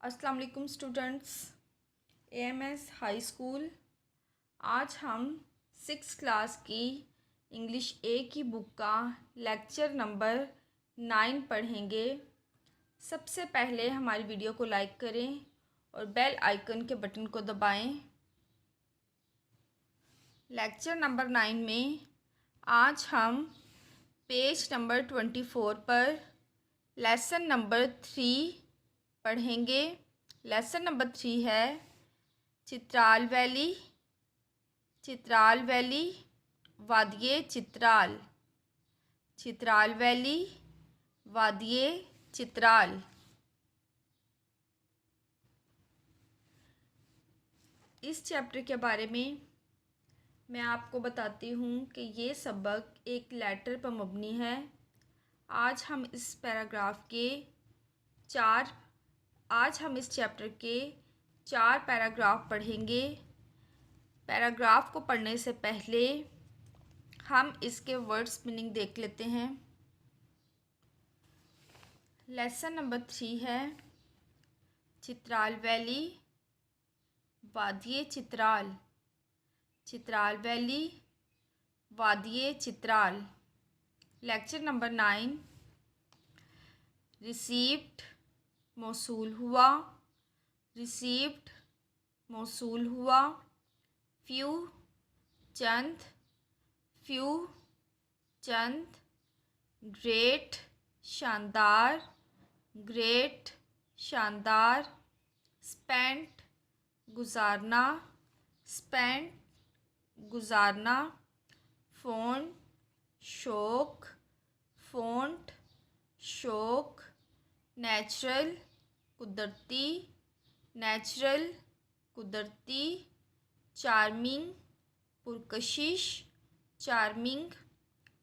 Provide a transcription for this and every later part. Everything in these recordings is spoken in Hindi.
अस्सलाम वालेकुम स्टूडेंट्स। AMS high school. आज हम 6th क्लास की इंग्लिश ए की बुक का लेक्चर नंबर 9 पढ़ेंगे। सबसे पहले हमारी वीडियो को लाइक करें और बेल आइकन के बटन को दबाएं। लेक्चर नंबर 9 में आज हम पेज नंबर 24 पर लेसन नंबर 3 पढ़ेंगे। लेसन नंबर 3 है चित्राल वैली। चित्राल वैली वादिये चित्राल। चित्राल वैली वादिये चित्राल। इस चैप्टर के बारे में मैं आपको बताती हूँ कि ये सबक एक लेटर पर मबनी है। आज हम इस चैप्टर के 4 पैराग्राफ पढ़ेंगे। पैराग्राफ को पढ़ने से पहले हम इसके वर्ड्स मीनिंग देख लेते हैं। लेसन नंबर 3 है चित्राल वैली वादिये चित्राल। चित्राल वैली वादिये चित्राल। लेक्चर नंबर 9 रिसीव्ड मौसूल हुआ। रिसीव्ड मौसूल हुआ। फ्यू चंद। फ्यू चंद। ग्रेट शानदार। ग्रेट शानदार। स्पेंट गुजारना। स्पेंट गुजारना। फ़ोन शौक। फ़ोंट शौक। नेचुरल कुदरती। नेचुरल कुदरती। चार्मिंग पुरकशिश। चार्मिंग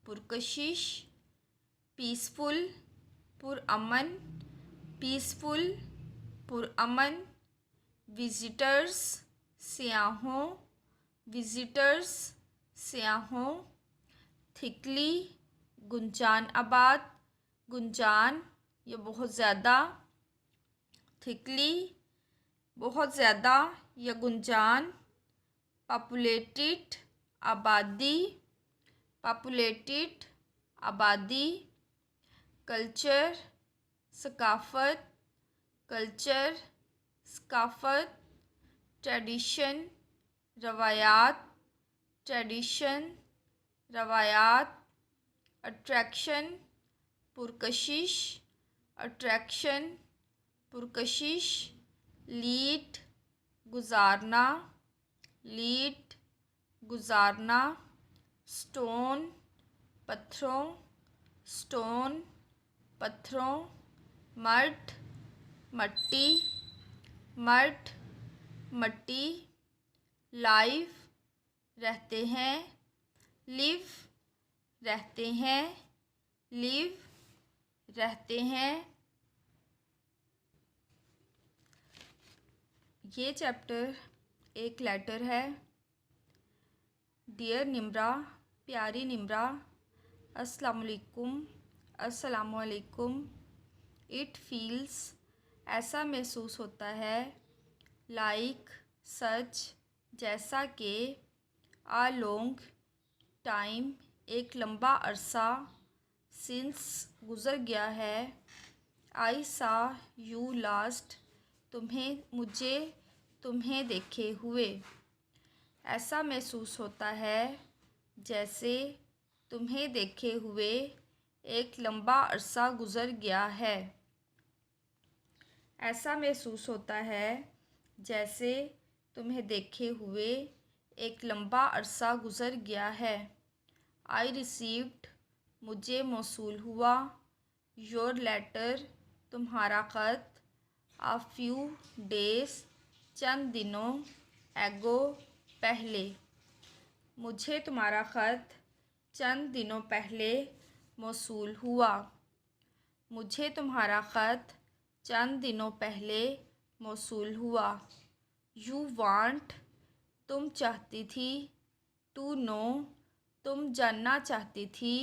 पुरकशिश। पीसफुल पुरअमन। पीसफुल पुरअमन। विजिटर्स सियाहों। विजिटर्स सियाहों। थिकली गुंजान आबाद। गुंजान या बहुत ज़्यादा। थिकली बहुत ज़्यादा या गुंजान। पॉपुलेटेड आबादी। पॉपुलेटेड आबादी। कल्चर सकाफ़त। कल्चर सकाफ़त। ट्रेडिशन रवायात। ट्रेडिशन रवायात। अट्रैक्शन पुरकशिश। अट्रैक्शन पुरकशिश। लीड गुजारना। लीड गुजारना। स्टोन पत्थरों। स्टोन पत्थरों। मड मट्टी। मड मट्टी। लाइव रहते हैं। लिव रहते हैं। लिव रहते हैं। ये चैप्टर एक लेटर है। डियर निम्रा प्यारी निम्रा अस्सलाम वालेकुम। इट फील्स ऐसा महसूस होता है। लाइक सच जैसा कि आ लॉन्ग टाइम एक लंबा अरसा। सिंस गुज़र गया है। आई सा यू लास्ट तुम्हें देखे हुए। ऐसा महसूस होता है जैसे तुम्हें देखे हुए एक लंबा अरसा गुज़र गया है। ऐसा महसूस होता है जैसे तुम्हें देखे हुए एक लंबा अरसा गुज़र गया है। आई रिसीव्ड मुझे मौसूल हुआ। योर लेटर तुम्हारा ख़त। आ फ्यू डेज़ चंद दिनों। एगो पहले। मुझे तुम्हारा ख़त चंद दिनों पहले मौसूल हुआ। मुझे तुम्हारा ख़त चंद दिनों पहले मौसूल हुआ। यू वांट तुम चाहती थी। टू नो तुम जानना चाहती थी।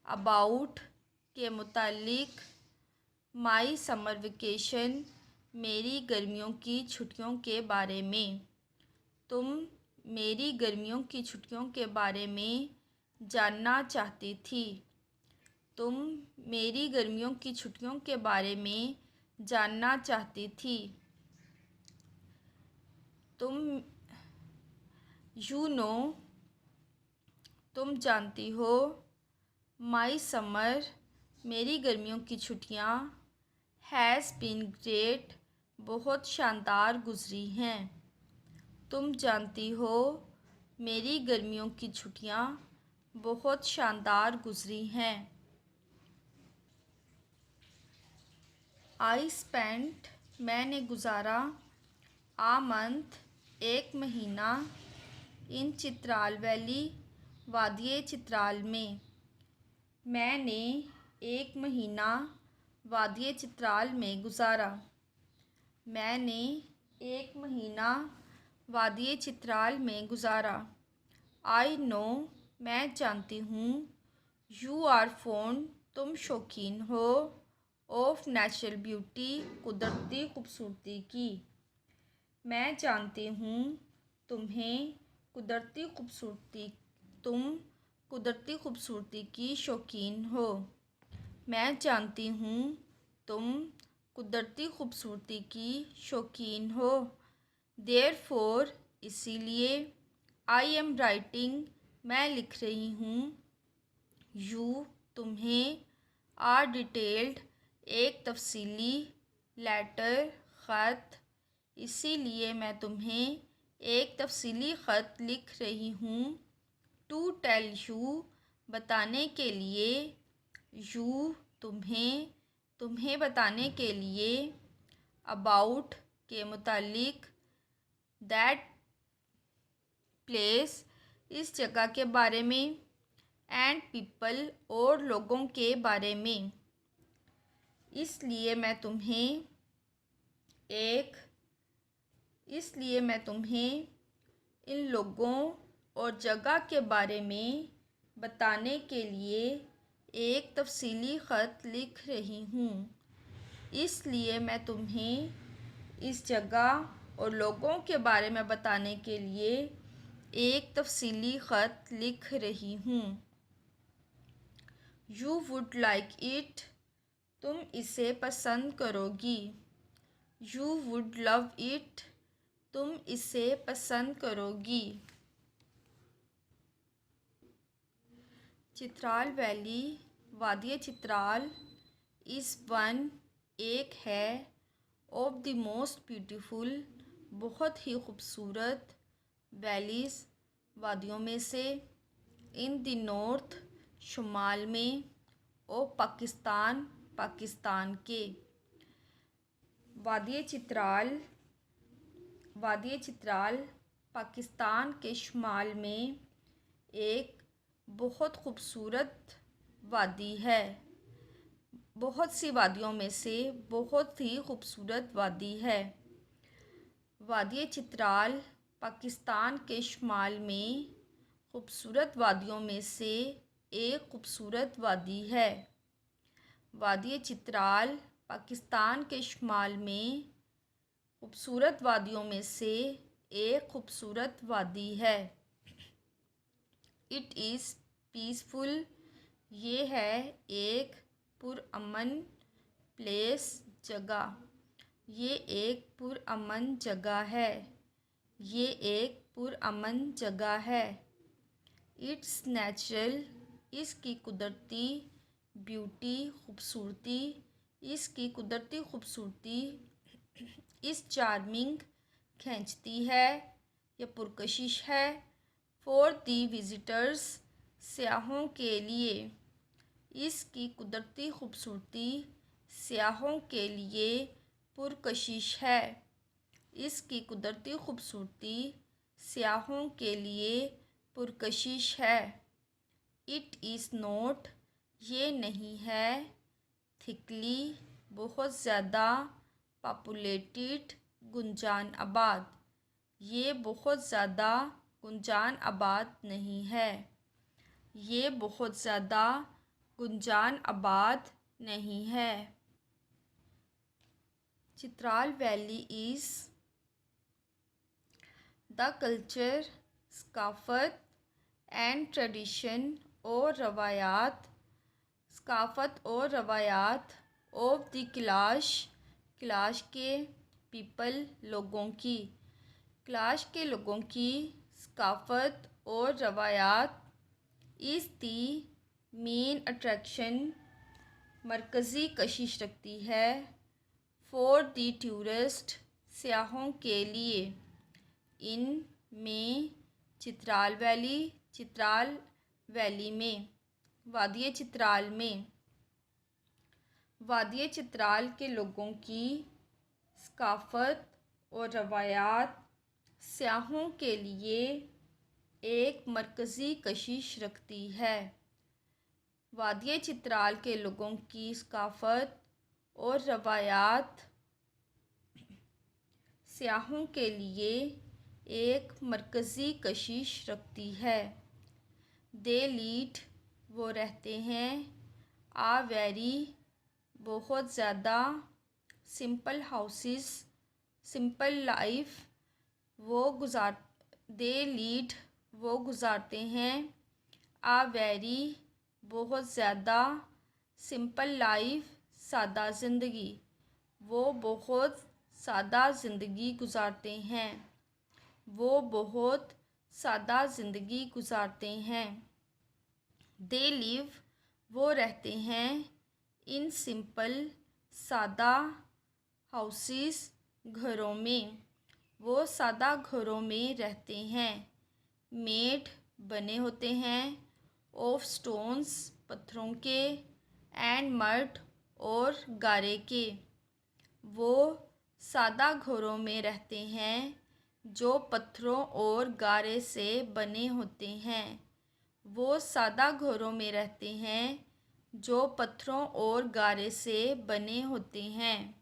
अबाउट के मुतालिक। माई समर वेकेशन मेरी गर्मियों की छुट्टियों के बारे में। तुम मेरी गर्मियों की छुट्टियों के बारे में जानना चाहती थी। तुम मेरी गर्मियों की छुट्टियों के बारे में जानना चाहती थी। तुम यू नो तुम जानती हो। माई समर मेरी गर्मियों की छुट्टियाँ हैज़ बीन ग्रेट बहुत शानदार गुजरी हैं। तुम जानती हो मेरी गर्मियों की छुट्टियाँ बहुत शानदार गुजरी हैं। आई स्पेंट मैंने गुजारा आ मंथ एक महीना इन चित्राल वैली वादिये चित्राल में। मैंने एक महीना वादिये चित्राल में गुजारा। मैंने एक महीना वादिये चित्राल में गुजारा। आई नो मैं जानती हूँ। यू आर फोन तुम शौकीन हो। ऑफ नेचुरल ब्यूटी कुदरती खूबसूरती की। मैं जानती हूँ तुम्हें कुदरती खूबसूरती तुम कुदरती खूबसूरती की शौकीन हो। मैं जानती हूँ तुम कुदरती खूबसूरती की शौकीन हो। देयरफॉर इसीलिए आई एम राइटिंग मैं लिख रही हूँ। यू तुम्हें आर डिटेल्ड एक तफसीली लेटर ख़त इसीलिए मैं तुम्हें एक तफसीली ख़त लिख रही हूँ। टू टेल यू बताने के लिए। यू तुम्हें बताने के लिए। अबाउट के मुतालिक। दैट प्लेस इस जगह के बारे में। एंड पीपल और लोगों के बारे में। इसलिए मैं तुम्हें इन लोगों और जगह के बारे में बताने के लिए एक तफसीली ख़त लिख रही हूँ। इसलिए मैं तुम्हें इस जगह और लोगों के बारे में बताने के लिए एक तफसीली ख़त लिख रही हूँ। यू वुड लाइक इट तुम इसे पसंद करोगी। यू वुड लव इट तुम इसे पसंद करोगी। चित्राल वैली वादिये चित्राल इस वन एक है ऑफ द मोस्ट ब्यूटीफुल बहुत ही खूबसूरत वैलीज़ वादियों में से। इन द नॉर्थ शुमाल में। ऑफ पाकिस्तान के। वादिये चित्राल पाकिस्तान के शुमाल में एक बहुत खूबसूरत वादी है। बहुत सी वादियों में से बहुत ही खूबसूरत वादी है। वादिये चित्राल पाकिस्तान के शुमाल में खूबसूरत वादियों में से एक खूबसूरत वादी है। वादिये चित्राल पाकिस्तान के शुमाल में खूबसूरत वादियों में से एक खूबसूरत वादी है। इट इज़ पीसफुल ये है एक पुरअमन प्लेस जगह। ये एक पुरअमन जगह है। ये एक पुरअमन जगह है। इट्स नेचुरल इसकी कुदरती ब्यूटी खूबसूरती इसकी कुदरती खूबसूरती इस चार्मिंग खींचती है या पुरकशिश है। फॉर दी विज़िटर्स सयाहों के लिए। इसकी कुदरती खूबसूरती सयाहों के लिए पुरकशिश है। इसकी कुदरती खूबसूरती सयाहों के लिए पुरकशिश है। इट इज़ नॉट ये नहीं है। थिकली बहुत ज़्यादा। पॉपुलेटेड गुंजान आबाद ये बहुत ज़्यादा गुंजान आबाद नहीं है। ये बहुत ज़्यादा गुंजान आबाद नहीं है। Chitral valley is the culture, सकाफ़त एंड ट्रेडिशन और रवायात ऑफ द क्लाश के पीपल लोगों की सकाफ़त और रवायात इज़ दी मेन अट्रैक्शन मरकज़ी कशिश रखती है फॉर द टूरिस्ट सयाहों के लिए। इन में चित्राल वैली में वादिय चित्राल के लोगों की सकाफ़त और रवायात सयाहों के लिए एक मरकज़ी कशिश रखती है। वादिय चित्राल के लोगों की सकाफ़त और रवायात सयाहों के लिए एक मरकज़ी कशिश रखती है। दे लीड वो रहते हैं, आ वेरी बहुत ज़्यादा, simple houses simple life they lead वो गुजारते हैं, आ वेरी बहुत ज़्यादा, सिंपल लाइफ सादा ज़िंदगी वो बहुत सादा ज़िंदगी गुजारते हैं। दे लिव वो रहते हैं, इन सिंपल सादा हाउसेस घरों में वो सादा घरों में रहते हैं। मेड बने होते हैं, ऑफ स्टोन्स पत्थरों के, एंड मड और गारे के वो सादा घरों में रहते हैं जो पत्थरों और गारे से बने होते हैं। वो सादा घरों में रहते हैं जो पत्थरों और गारे से बने होते हैं।